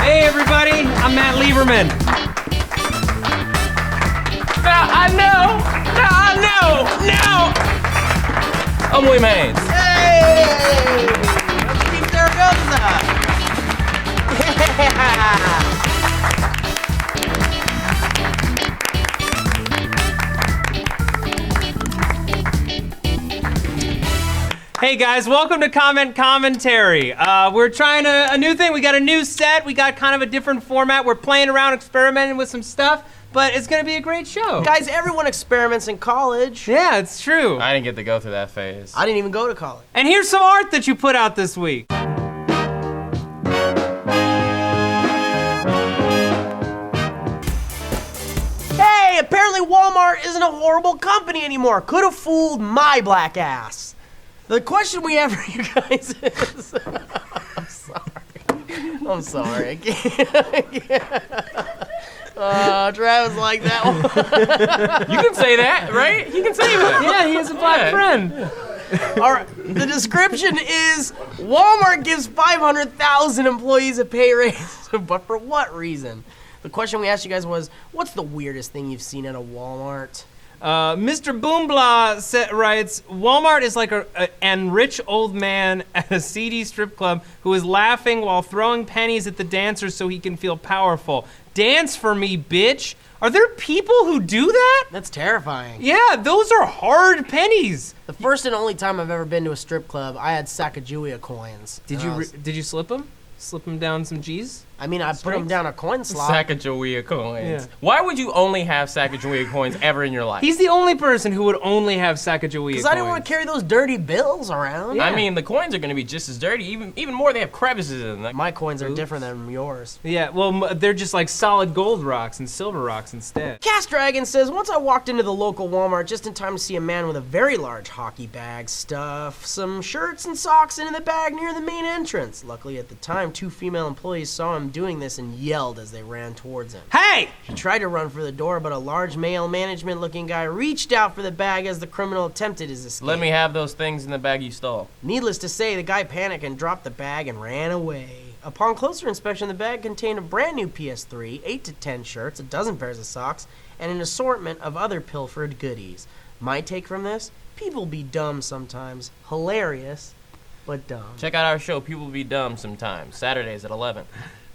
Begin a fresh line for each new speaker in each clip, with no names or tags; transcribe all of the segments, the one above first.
Hey everybody, I'm Matt Lieberman.
Now I know. I'm William Haynes.
Hey! Let's keep Zaragoza! Yeah!
Hey guys, welcome to Comment Commentary. We're trying a new thing. We got a new set. We got kind of a different format. We're playing around, experimenting with some stuff, but it's gonna be a great show.
Guys, everyone experiments in college.
Yeah, it's true.
I didn't get to go through that phase.
I didn't even go to college.
And here's some art that you put out this week.
Hey, apparently Walmart isn't a horrible company anymore. Could have fooled my black ass. The question we have for you guys is... I'm sorry. I can't. Travis liked that one.
You can say that, right? You can say that.
Yeah, he has a black friend.
All right, the description is Walmart gives 500,000 employees a pay raise, but for what reason? The question we asked you guys was, what's the weirdest thing you've seen at a Walmart?
Mr. Boombla writes, Walmart is like an rich old man at a seedy strip club who is laughing while throwing pennies at the dancers so he can feel powerful. Dance for me, bitch. Are there people who do that?
That's terrifying.
Yeah, those are hard pennies.
The first and only time I've ever been to a strip club, I had Sacagawea coins.
Did you slip them? Slip them down some G's?
I mean, I put them down a coin slot.
Sacagawea coins.
Yeah.
Why would you only have Sacagawea coins ever in your life?
He's the only person who would only have Sacagawea coins.
Because I didn't want to carry those dirty bills around.
Yeah.
I mean, the coins are going to be just as dirty. Even more, they have crevices in them.
My coins are different than yours.
Yeah, well, they're just like solid gold rocks and silver rocks instead.
Cast Dragon says, once I walked into the local Walmart just in time to see a man with a very large hockey bag stuff some shirts and socks into the bag near the main entrance. Luckily at the time, 2 female employees saw him doing this and yelled as they ran towards him.
Hey!
He tried to run for the door, but a large male management-looking guy reached out for the bag as the criminal attempted his escape.
Let me have those things in the bag you stole.
Needless to say, the guy panicked and dropped the bag and ran away. Upon closer inspection, the bag contained a brand new PS3, 8 to 10 shirts, a dozen pairs of socks, and an assortment of other pilfered goodies. My take from this? People be dumb sometimes. Hilarious, but dumb.
Check out our show, People Be Dumb Sometimes, Saturdays at 11.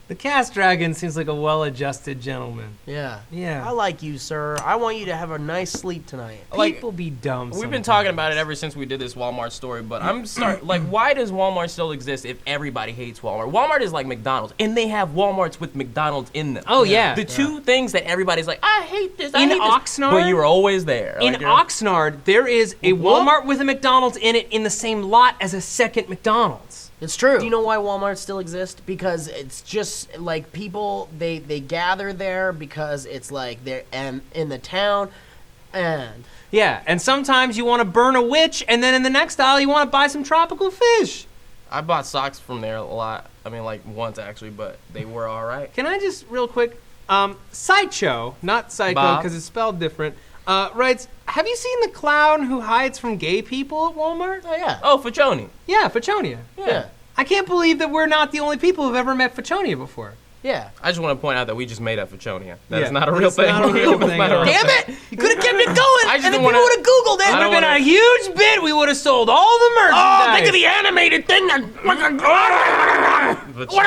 The Cast Dragon seems like a well-adjusted gentleman.
Yeah.
Yeah.
I like you, sir. I want you to have a nice sleep tonight.
People be dumb
We've been talking about it ever since we did this Walmart story, but why does Walmart still exist if everybody hates Walmart? Walmart is like McDonald's, and they have Walmarts with McDonald's in them.
Oh, yeah.
The two things that everybody's like, I hate this, I
In
hate this.
Oxnard?
But you were always there.
In Oxnard, there is a
What?
Walmart with a McDonald's in it in the same lot as a second McDonald's.
It's true. Do you know why Walmart still exists? Because it's just like people, they gather there because it's like they're in the town and...
Yeah, and sometimes you want to burn a witch, and then in the next aisle you want to buy some tropical fish.
I bought socks from there a lot. I mean, like once actually, but they were all right.
Can I just, real quick, Sideshow, not Psycho,
Bob?
because it's spelled different, writes, have you seen the clown who hides from gay people at Walmart?
Oh, yeah.
Oh, Faccioni.
Yeah, Fachonia.
Yeah.
I can't believe that we're not the only people who've ever met Fachonia before.
Yeah.
I just want to point out that we just made up Faccionia. That's
Yeah,
not a real
that's
thing.
not a real thing at all.
Damn it! You could have kept it going,
I just
and then
didn't
people
wanna-
would have Googled it.
I
It would
don't
have been
wanna-
a huge bid. We would have sold all the merchandise.
Oh, think of the animated thing that would have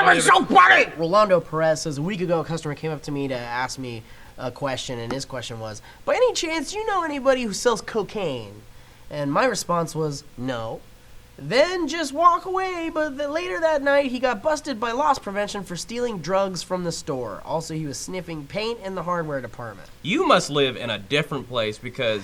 been so funny! Rolando Perez says, a week ago, a customer came up to me to ask me a question, and his question was, by any chance, do you know anybody who sells cocaine? And my response was, no. Then just walk away, but later that night, he got busted by loss prevention for stealing drugs from the store. Also, he was sniffing paint in the hardware department.
You must live in a different place because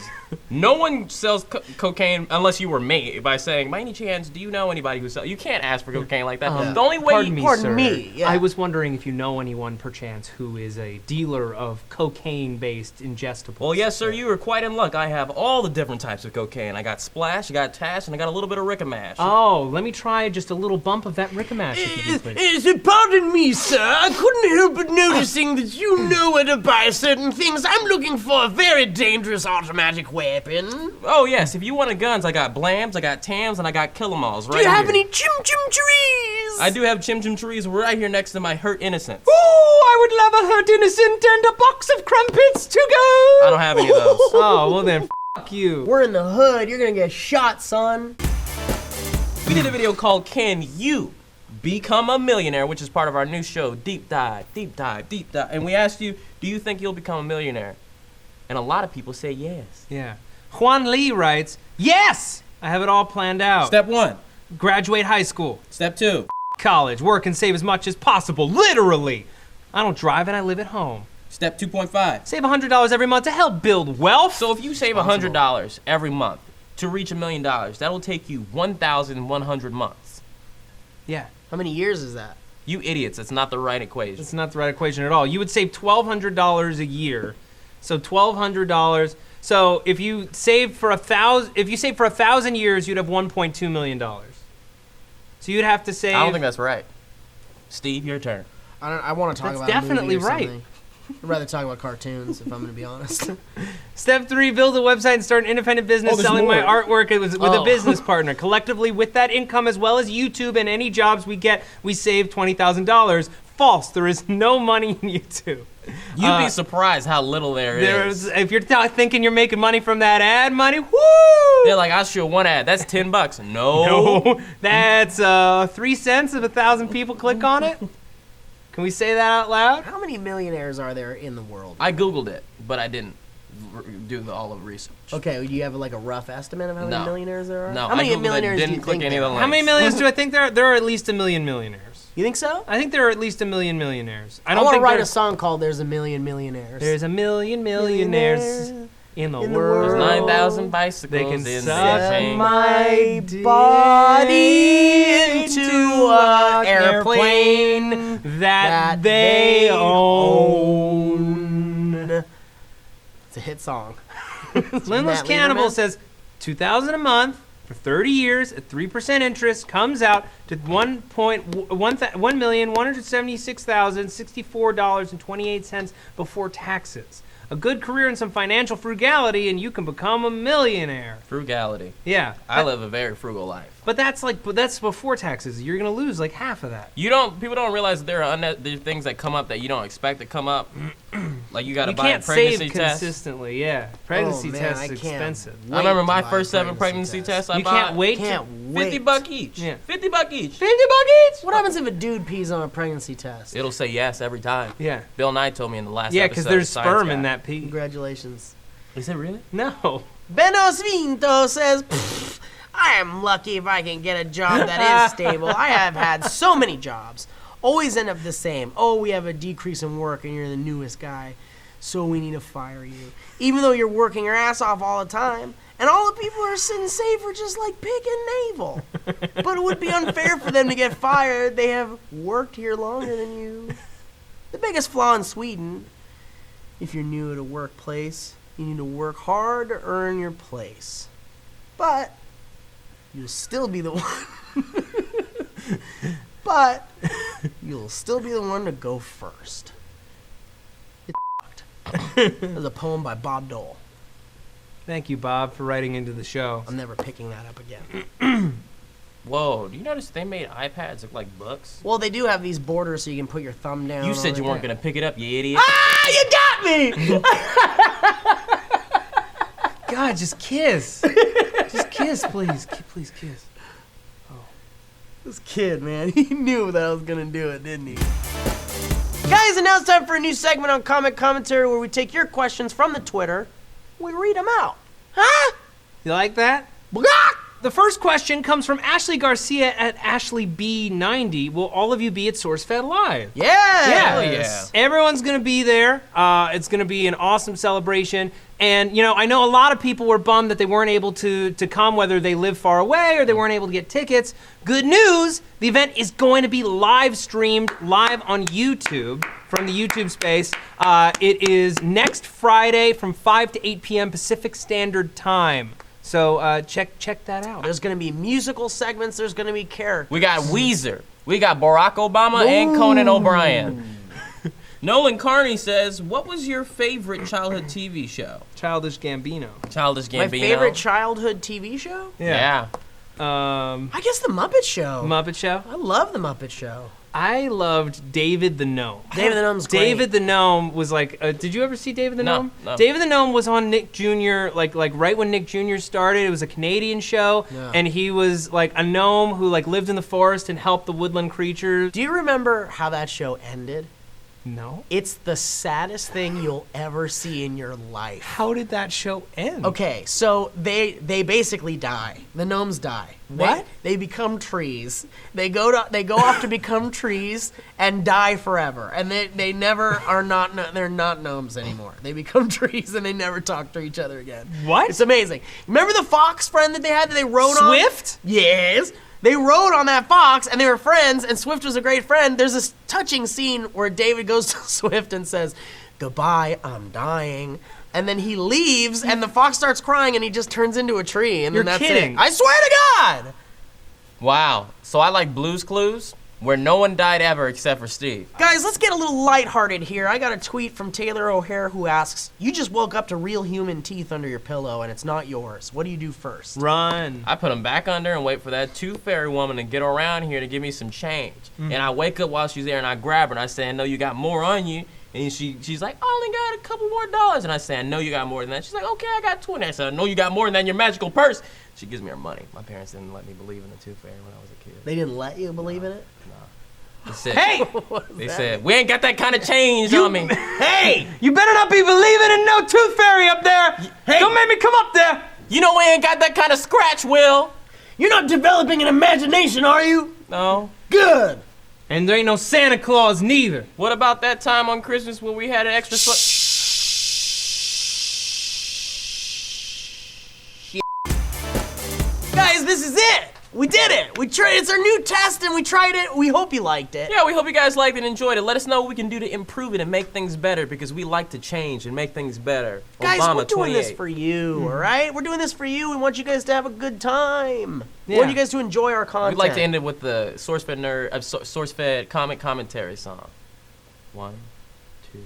no one sells cocaine unless you were me by saying, by any chance, do you know anybody who sells? You can't ask for cocaine like that. The only way
Pardon me,
Pardon
sir.
me, yeah.
I was wondering if you know anyone, perchance, who is a dealer of cocaine-based ingestibles.
Well, yes, sir, you were quite in luck. I have all the different types of cocaine. I got Splash, I got Tash, and I got a little bit of Ricamac. Ricamash.
Oh, let me try just a little bump of that Ricamash, if you do, please.
Pardon me, sir. I couldn't help but noticing that you know where to buy certain things. I'm looking for a very dangerous automatic weapon.
Oh, yes. If you want guns, I got Blams, I got Tams, and I got Kill-em-alls right
Do you have
here.
any Chim Chim trees?
I do have Chim Chim trees right here next to my Hurt Innocence.
Oh, I would love a hurt innocent and a box of crumpets to go.
I don't have any of those.
Oh, well then, f*** you.
We're in the hood. You're gonna get shot, son.
We did a video called Can You Become a Millionaire, which is part of our new show, Deep Dive, Deep Dive, Deep Dive. And we asked you, do you think you'll become a millionaire? And a lot of people say yes.
Yeah. Juan Lee writes, yes! I have it all planned out.
Step 1.
Graduate high school,
Step 2.
college, work and save as much as possible, literally. I don't drive and I live at home.
Step 2.5.
Save $100 every month to help build wealth.
So if you save $100 every month to reach $1 million, that'll take you 1,100 months.
Yeah,
How many years is that?
You idiots, that's not the right equation.
it's not the right equation at all. You would save $1,200 a year. So $1,200. So if you save for 1,000 years, you'd have $1.2 million. So you'd have to save.
I don't think that's right. Steve, your turn.
I want to talk
That's
about a movie
definitely
or
right.
something. I'd rather talk about cartoons, if I'm gonna be honest.
Step 3, build a website and start an independent business
there's
selling my
more.
artwork with a business partner. Collectively, with that income as well as YouTube and any jobs we get, we save $20,000. False. There is no money in YouTube.
You'd be surprised how little there is.
If you're thinking you're making money from that ad money, woo!
They're like, I'll show one ad. That's $10. No.
No, that's 3 cents if 1,000 people click on it. Can we say that out loud?
How many millionaires are there in the world?
I Googled it, but I didn't do all of the research.
Okay, do you have like a rough estimate of how many
No.
millionaires there are?
No,
How many
I Googled it,
millionaires do
didn't
you
click
think
any
there
of the
are?
How many
links.
millions do I think there are? There are at least 1 million millionaires.
You think so?
I think there are at least 1 million millionaires.
I
don't
want to
think
write a
there's-
song called "There's a Million Millionaires."
There's 1 million millionaires in the
in the
world.
There's
world.
9,000 bicycles
They can
in this
suck
thing.
my
dick
body into an airplane
that they own.
It's a hit song.
Linless
Matt
Cannibal
Lieberman.
says $2,000 a month for 30 years at 3% interest comes out to $1,176,064.28 before taxes. A good career and some financial frugality, and you can become a millionaire.
Frugality.
Yeah,
I live a very frugal life.
but that's before taxes. You're gonna lose like half of that.
People don't realize that there are things that come up that you don't expect to come up. Like you got to
You
buy a
can't
pregnancy
save
test.
consistently. Yeah, pregnancy
man,
tests
I can't
expensive.
I remember my
to buy
first
a
7 pregnancy
test.
tests I
You
bought.
can't wait.
Can't wait.
$50 each.
Yeah.
$50 each.
50 buckets.
What happens if a dude pees on a pregnancy test?
It'll say yes every time.
Yeah.
Bill Nye told me in the last
Yeah,
episode.
because there's
Science
sperm
Guy.
in that pee.
Congratulations.
Is it really?
No.
Benos Vinto says, I am lucky if I can get a job that is stable. I have had so many jobs. Always end up the same. Oh, we have a decrease in work and you're the newest guy, so we need to fire you. Even though you're working your ass off all the time, and all the people are sitting safe are just like pig and navel. But it would be unfair for them to get fired. They have worked here longer than you. The biggest flaw in Sweden, if you're new at a workplace, you need to work hard to earn your place. But you'll still be the one. But you'll still be the one to go first. It's fucked. There's a poem by Bob Dole.
Thank you, Bob, for writing into the show.
I'm never picking that up again.
Whoa, do you notice they made iPads look like books?
Well, they do have these borders so you can put your thumb down.
You
on
said you
it.
weren't going to pick it up, you idiot.
Ah, you got me!
God, just kiss. Just kiss, please. Please kiss.
This kid, man, he knew that I was gonna do it, didn't he? Guys, and now it's time for a new segment on Comic Commentary where we take your questions from the Twitter, we read them out. Huh?
You like that?
Blah!
The first question comes from Ashley Garcia at AshleyB90. Will all of you be at SourceFED Live?
Yes.
Everyone's going to be there. It's going to be an awesome celebration. And, you know, I know a lot of people were bummed that they weren't able to come, whether they live far away or they weren't able to get tickets. Good news, the event is going to be live streamed live on YouTube from the YouTube space. It is next Friday from 5 to 8 p.m. Pacific Standard Time. So check that out.
There's gonna be musical segments. There's gonna be characters.
We got Weezer. We got Barack Obama and Conan O'Brien. Nolan Carney says, what was your favorite childhood TV show?
Childish Gambino.
Childish Gambino.
My favorite childhood TV show?
Yeah.
I guess the Muppet Show.
Muppet Show.
I love the Muppet Show.
I loved David the Gnome.
David the Gnome's great.
David the Gnome was like, did you ever see David the Gnome?
No.
David the Gnome was on Nick Jr., like right when Nick Jr. started. It was a Canadian show, and he was like a gnome who like lived in the forest and helped the woodland creatures.
Do you remember how that show ended?
No.
It's the saddest thing you'll ever see in your life.
How did that show end?
Okay, so they basically die. The gnomes die.
What?
They become trees. They go off to become trees and die forever. And they never are not they're not gnomes anymore. They become trees and they never talk to each other again.
What?
It's amazing. Remember the fox friend that they had that they rode on?
Swift?
Yes. They rode on that fox, and they were friends, and Swift was a great friend. There's this touching scene where David goes to Swift and says, "Goodbye, I'm dying." And then he leaves, and the fox starts crying, and he just turns into a tree, and
You're
then that's
kidding.
it. I swear to God!
Wow. So I like Blue's Clues, where no one died ever except for Steve.
Guys, let's get a little lighthearted here. I got a tweet from Taylor O'Hare who asks, you just woke up to real human teeth under your pillow, and it's not yours. What do you do first?
Run.
I put them back under and wait for that tooth fairy woman to get around here to give me some change. And I wake up while she's there and I grab her and I say, I know you got more on you. And she's like, I only got a couple more dollars. And I say, I know you got more than that. She's like, okay, I got 20. I said, I know you got more than that in your magical purse. She gives me her money. My parents didn't let me believe in the tooth fairy when I was a kid.
They didn't let you believe in it?
They said,
Hey!
They said, we ain't got that kind of change on me.
Hey! You better not be believing in no tooth fairy up there.
Hey!
Don't make me come up there.
You know we ain't got that kind of scratch, Will.
You're not developing an imagination, are you?
No.
Good!
And there ain't no Santa Claus neither.
What about that time on Christmas when we had an extra
Guys, this is it! We did it! We tried. It's our new test, and we tried it. We hope you liked it.
Yeah, we hope you guys liked it and enjoyed it. Let us know what we can do to improve it and make things better because we like to change and make things better.
Guys,
Obama,
we're doing
28.
this for you, all right? We're doing this for you. We want you guys to have a good time. We
Yeah.
want you guys to enjoy our content.
We'd like to end it with the SourceFED comic commentary song. 1, 2.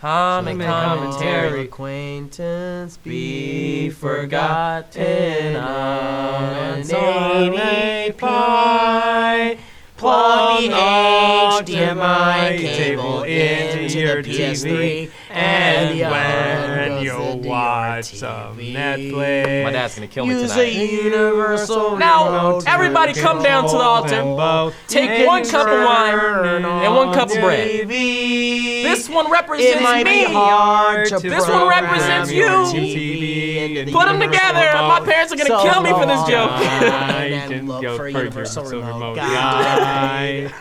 Comic commentary.
Acquaintance
Be forgotten on
an
an
80
pie.
Plug the
Plug
HDMI
the
cable
cable
into
your
the PS3,
TV,
and the other
when
one
you
goes into your
watch some
TV.
Netflix.
My dad's gonna kill me
Use
tonight.
a universal
Now,
remote
everybody
to
come down to the
control
altar.
them both.
Take one cup of wine
Turn
and one cup of
on
bread.
TV.
This one
It
represents
might
me.
be hard to
This one
program
represents
your
you.
TV into the
Put them
universal
together.
remote.
My parents are gonna kill me for this
So
joke.
go online and look for a universal remote guide.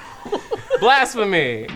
Blasphemy.